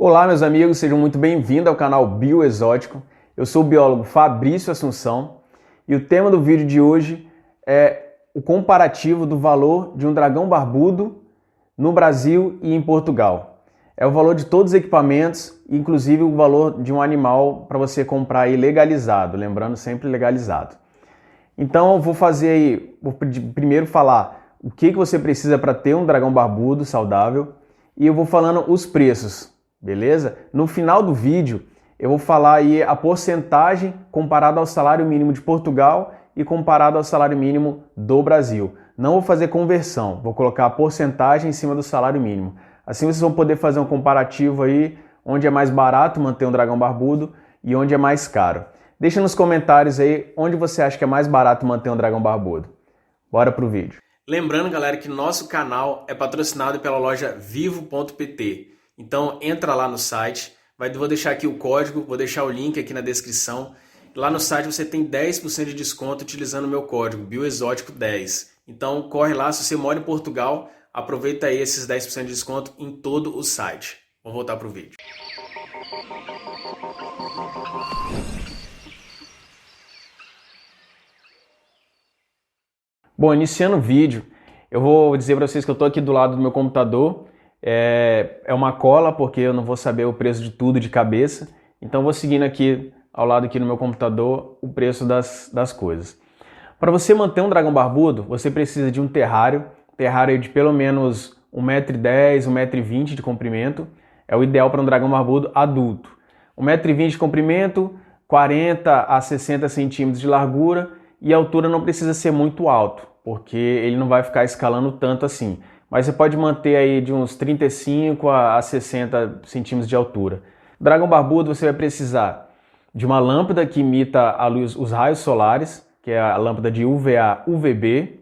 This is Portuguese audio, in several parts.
Olá, meus amigos, sejam muito bem-vindos ao canal Bioexótico. Eu sou o biólogo Fabrício Assunção e o tema do vídeo de hoje é o comparativo do valor de um dragão barbudo no Brasil e em Portugal. É o valor de todos os equipamentos, inclusive o valor de um animal para você comprar aí legalizado, lembrando sempre legalizado. Então eu vou primeiro falar o que você precisa para ter um dragão barbudo saudável e eu vou falando os preços. Beleza? No final do vídeo eu vou falar aí a porcentagem comparada ao salário mínimo de Portugal e comparado ao salário mínimo do Brasil. Não vou fazer conversão, vou colocar a porcentagem em cima do salário mínimo. Assim vocês vão poder fazer um comparativo aí onde é mais barato manter um dragão barbudo e onde é mais caro. Deixa nos comentários aí onde você acha que é mais barato manter um dragão barbudo. Bora pro vídeo. Lembrando, galera, que nosso canal é patrocinado pela loja vivo.pt. Então entra lá no site, vou deixar aqui o código, vou deixar o link aqui na descrição. Lá no site você tem 10% de desconto utilizando o meu código, Bioexótico10. Então corre lá, se você mora em Portugal, aproveita aí esses 10% de desconto em todo o site. Vamos voltar para o vídeo. Bom, iniciando o vídeo, eu vou dizer para vocês que eu estou aqui do lado do meu computador. É uma cola, porque eu não vou saber o preço de tudo de cabeça. Então vou seguindo aqui, ao lado aqui no meu computador, o preço das coisas. Para você manter um dragão barbudo, você precisa de um terrário de pelo menos 1,10 m, 1,20 m de comprimento. É o ideal para um dragão barbudo adulto. 1,20 m de comprimento, 40 a 60 centímetros de largura, e a altura não precisa ser muito alto, porque ele não vai ficar escalando tanto assim. Mas você pode manter aí de uns 35 a 60 centímetros de altura. Dragão barbudo você vai precisar de uma lâmpada que imita a luz, os raios solares, que é a lâmpada de UVA, UVB.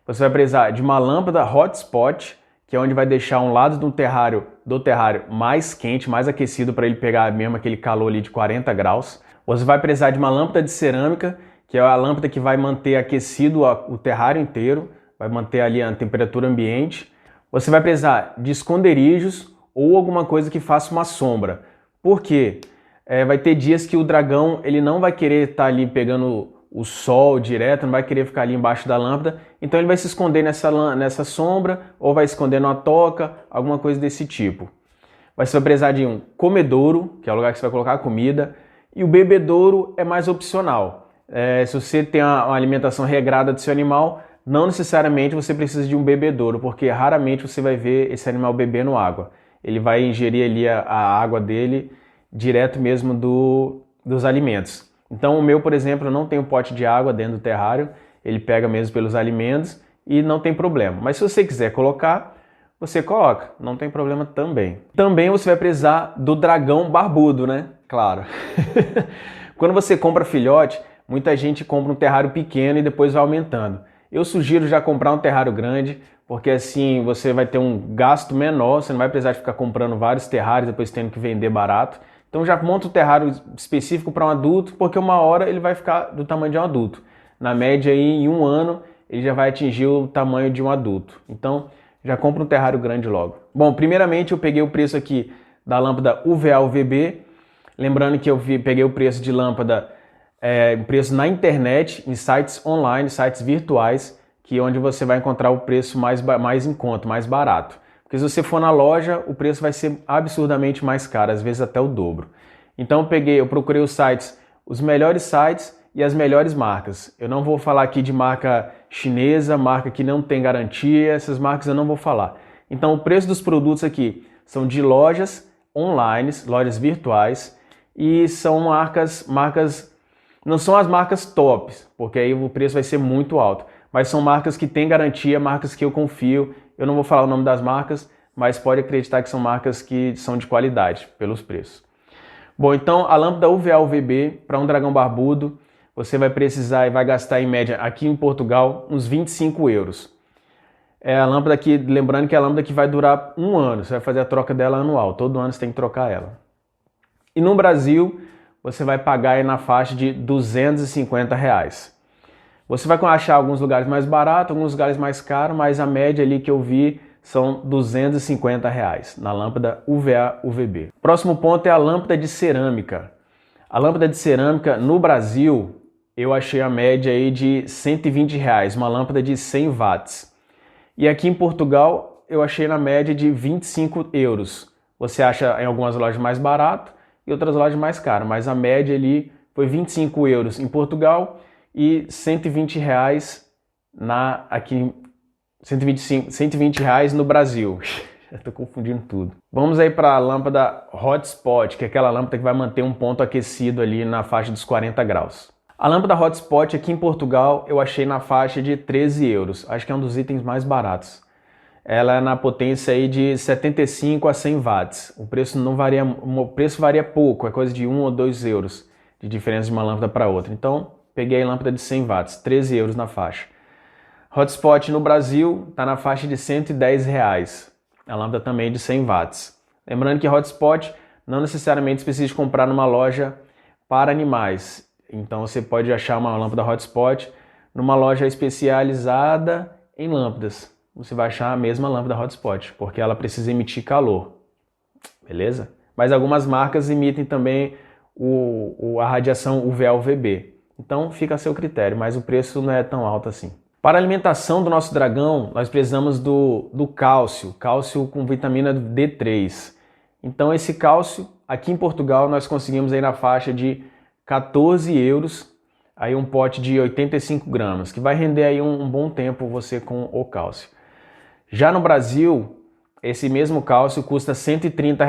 Você vai precisar de uma lâmpada hotspot, que é onde vai deixar um lado do terrário mais quente, mais aquecido, para ele pegar mesmo aquele calor ali de 40 graus. Você vai precisar de uma lâmpada de cerâmica, que é a lâmpada que vai manter aquecido o terrário inteiro, vai manter ali a temperatura ambiente. Você vai precisar de esconderijos ou alguma coisa que faça uma sombra. Por quê? Vai ter dias que o dragão ele não vai querer estar ali pegando o sol direto, não vai querer ficar ali embaixo da lâmpada, então ele vai se esconder nessa sombra ou vai esconder numa toca, alguma coisa desse tipo. Você vai precisar de um comedouro, que é o lugar que você vai colocar a comida, e o bebedouro é mais opcional. Se você tem uma alimentação regrada do seu animal, não necessariamente você precisa de um bebedouro, porque raramente você vai ver esse animal bebendo água. Ele vai ingerir ali a água dele direto mesmo dos alimentos. Então o meu, por exemplo, não tem um pote de água dentro do terrário, ele pega mesmo pelos alimentos e não tem problema. Mas se você quiser colocar, você coloca, não tem problema também. Também você vai precisar do dragão barbudo, né? Claro. Quando você compra filhote, muita gente compra um terrário pequeno e depois vai aumentando. Eu sugiro já comprar um terrário grande, porque assim você vai ter um gasto menor, você não vai precisar de ficar comprando vários terrários, depois tendo que vender barato. Então já monta um terrário específico para um adulto, porque uma hora ele vai ficar do tamanho de um adulto. Na média, aí, em um ano, ele já vai atingir o tamanho de um adulto. Então já compra um terrário grande logo. Bom, primeiramente eu peguei o preço aqui da lâmpada UVA-UVB, lembrando que eu peguei o preço de lâmpada preço na internet, em sites online, sites virtuais, que é onde você vai encontrar o preço mais em conta, mais barato. Porque se você for na loja, o preço vai ser absurdamente mais caro, às vezes até o dobro. Então eu procurei os melhores sites e as melhores marcas. Eu não vou falar aqui de marca chinesa, marca que não tem garantia, essas marcas eu não vou falar. Então o preço dos produtos aqui são de lojas online, lojas virtuais, e são marcas não são as marcas tops, porque aí o preço vai ser muito alto, mas são marcas que têm garantia, marcas que eu confio. Eu não vou falar o nome das marcas, mas pode acreditar que são marcas que são de qualidade, pelos preços. Bom, então a lâmpada UVA-UVB para um dragão barbudo, você vai precisar e vai gastar em média, aqui em Portugal, uns 25 euros. É a lâmpada aqui, lembrando que é a lâmpada que vai durar um ano, você vai fazer a troca dela anual, todo ano você tem que trocar ela. E no Brasil, você vai pagar aí na faixa de R$250. Você vai achar alguns lugares mais baratos, alguns lugares mais caros, mas a média ali que eu vi são R$ 250 na lâmpada UVA-UVB. Próximo ponto é a lâmpada de cerâmica. A lâmpada de cerâmica no Brasil, eu achei a média aí de R$ 120, uma lâmpada de 100 watts. E aqui em Portugal, eu achei na média de 25 euros. Você acha em algumas lojas mais barato e outras lojas mais caro, mas a média ali foi 25 euros em Portugal e R$ 120 aqui, 120 reais no Brasil. Já estou confundindo tudo. Vamos aí para a lâmpada Hotspot, que é aquela lâmpada que vai manter um ponto aquecido ali na faixa dos 40 graus. A lâmpada Hotspot aqui em Portugal eu achei na faixa de 13 euros. Acho que é um dos itens mais baratos. Ela é na potência aí de 75 a 100 watts. O preço não varia, o preço varia pouco, é coisa de 1 ou 2 euros de diferença de uma lâmpada para outra. Então, peguei a lâmpada de 100 watts, 13 euros na faixa. Hotspot no Brasil está na faixa de R$ 110. A lâmpada também é de 100 watts. Lembrando que Hotspot não necessariamente precisa comprar numa loja para animais. Então você pode achar uma lâmpada Hotspot numa loja especializada em lâmpadas. Você vai achar a mesma lâmpada Hotspot, porque ela precisa emitir calor. Beleza? Mas algumas marcas emitem também a radiação UVA-UVB. Então fica a seu critério, mas o preço não é tão alto assim. Para a alimentação do nosso dragão, nós precisamos do cálcio com vitamina D3. Então esse cálcio, aqui em Portugal, nós conseguimos aí na faixa de 14 euros, aí um pote de 85 gramas, que vai render aí um bom tempo você com o cálcio. Já no Brasil, esse mesmo cálcio custa R$ 130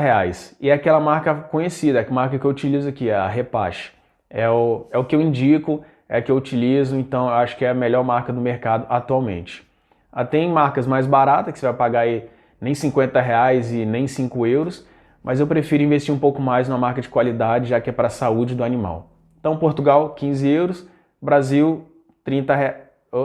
e é aquela marca conhecida, a marca que eu utilizo aqui, a Repache. É o que eu indico, é a que eu utilizo, então eu acho que é a melhor marca do mercado atualmente. Tem marcas mais baratas, que você vai pagar aí nem R$ 50 e nem 5 euros, mas eu prefiro investir um pouco mais numa marca de qualidade, já que é para a saúde do animal. Então, Portugal, 15 euros, Brasil,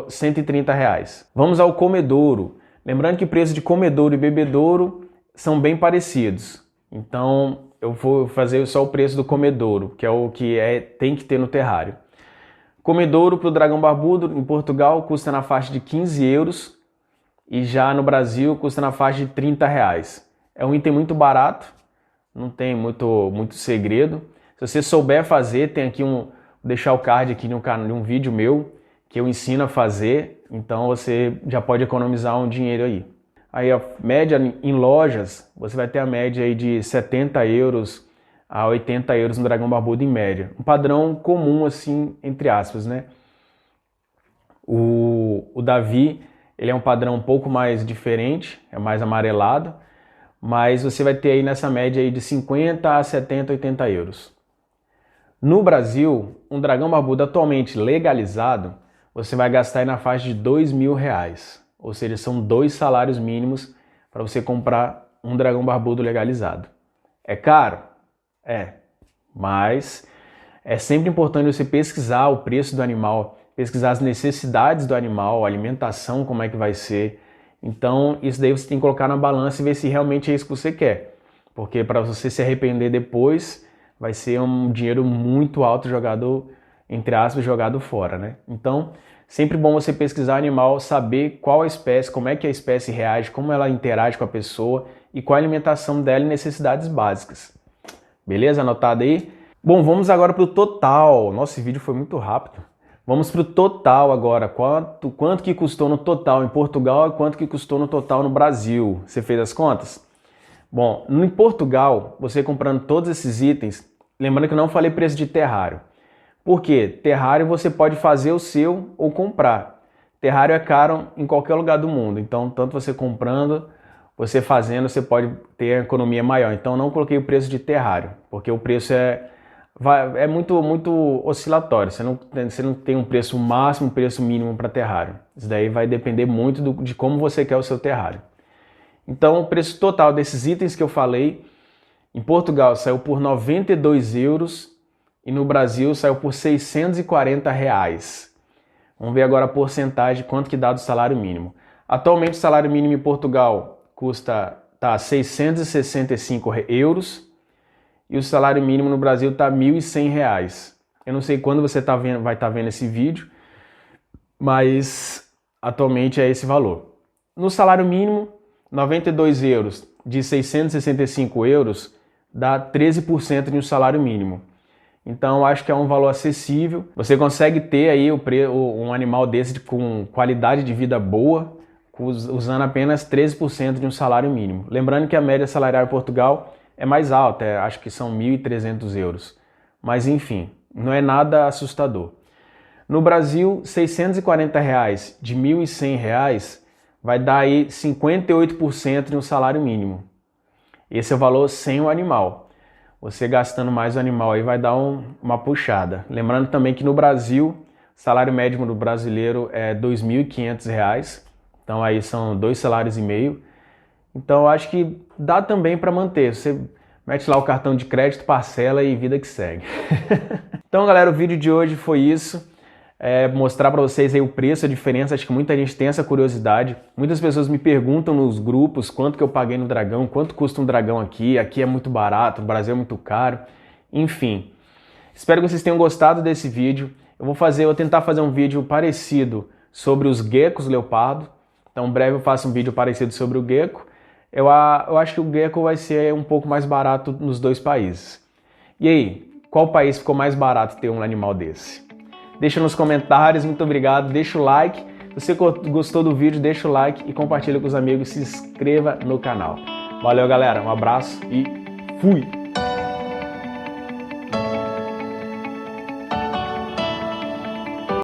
130 reais. Vamos ao comedouro. Lembrando que o preço de comedouro e bebedouro são bem parecidos. Então, eu vou fazer só o preço do comedouro, que é o que tem que ter no terrário. Comedouro para o dragão barbudo em Portugal custa na faixa de 15 euros e já no Brasil custa na faixa de 30 reais. É um item muito barato, não tem muito segredo. Se você souber fazer, tem aqui vou deixar o card aqui de um vídeo meu que eu ensino a fazer, então você já pode economizar um dinheiro aí. Aí a média em lojas, você vai ter a média aí de 70 euros a 80 euros no dragão barbudo em média. Um padrão comum assim, entre aspas, né? O Davi, ele é um padrão um pouco mais diferente, é mais amarelado, mas você vai ter aí nessa média aí de 50 a 70, 80 euros. No Brasil, um dragão barbudo atualmente legalizado, você vai gastar aí na faixa de R$ 2.000, ou seja, são 2 salários mínimos para você comprar um dragão barbudo legalizado. É caro? É, mas é sempre importante você pesquisar o preço do animal, pesquisar as necessidades do animal, a alimentação, como é que vai ser. Então, isso daí você tem que colocar na balança e ver se realmente é isso que você quer. Porque para você se arrepender depois, vai ser um dinheiro muito alto jogado, entre aspas, jogado fora, né? Então, sempre bom você pesquisar o animal, saber qual a espécie, como é que a espécie reage, como ela interage com a pessoa e qual a alimentação dela e necessidades básicas. Beleza? Anotado aí? Bom, vamos agora para o total. Nossa, esse vídeo foi muito rápido. Vamos para o total agora. Quanto que custou no total em Portugal e quanto que custou no total no Brasil? Você fez as contas? Bom, em Portugal, você comprando todos esses itens, lembrando que eu não falei preço de terrário. Por quê? Terrário você pode fazer o seu ou comprar. Terrário é caro em qualquer lugar do mundo, então tanto você comprando, você fazendo, você pode ter economia maior. Então não coloquei o preço de terrário, porque o preço é muito oscilatório. Você não tem um preço máximo, um preço mínimo para terrário. Isso daí vai depender muito de como você quer o seu terrário. Então o preço total desses itens que eu falei, em Portugal saiu por 92 euros e no Brasil saiu por 640 reais. Vamos ver agora a porcentagem, quanto que dá do salário mínimo. Atualmente o salário mínimo em Portugal tá 665 euros e o salário mínimo no Brasil tá 1.100 reais. Eu não sei quando você vai estar vendo esse vídeo, mas atualmente é esse valor. No salário mínimo, 92 euros de 665 euros dá 13% de um salário mínimo. Então acho que é um valor acessível. Você consegue ter aí um animal desse com qualidade de vida boa, usando apenas 13% de um salário mínimo. Lembrando que a média salarial em Portugal é mais alta, acho que são 1.300 euros. Mas enfim, não é nada assustador. No Brasil, R$ 640 reais de R$ 1.100 vai dar aí 58% de um salário mínimo. Esse é o valor sem o animal. Você gastando mais o animal aí vai dar uma puxada. Lembrando também que no Brasil, o salário médio do brasileiro é R$ 2.500. Então aí são 2,5 salários. Então eu acho que dá também para manter. Você mete lá o cartão de crédito, parcela e vida que segue. Então galera, o vídeo de hoje foi isso. Mostrar para vocês aí o preço, a diferença. Acho que muita gente tem essa curiosidade. Muitas pessoas me perguntam nos grupos quanto que eu paguei no dragão, quanto custa um dragão aqui é muito barato, no Brasil é muito caro. Enfim, espero que vocês tenham gostado desse vídeo. Eu vou tentar fazer um vídeo parecido sobre os geckos leopardo. Então em breve eu faço um vídeo parecido sobre o gecko. Eu acho que o gecko vai ser um pouco mais barato nos dois países. E aí, qual país ficou mais barato ter um animal desse? Deixa nos comentários, muito obrigado, deixa o like. Se você gostou do vídeo, deixa o like e compartilha com os amigos, se inscreva no canal. Valeu galera, um abraço e fui!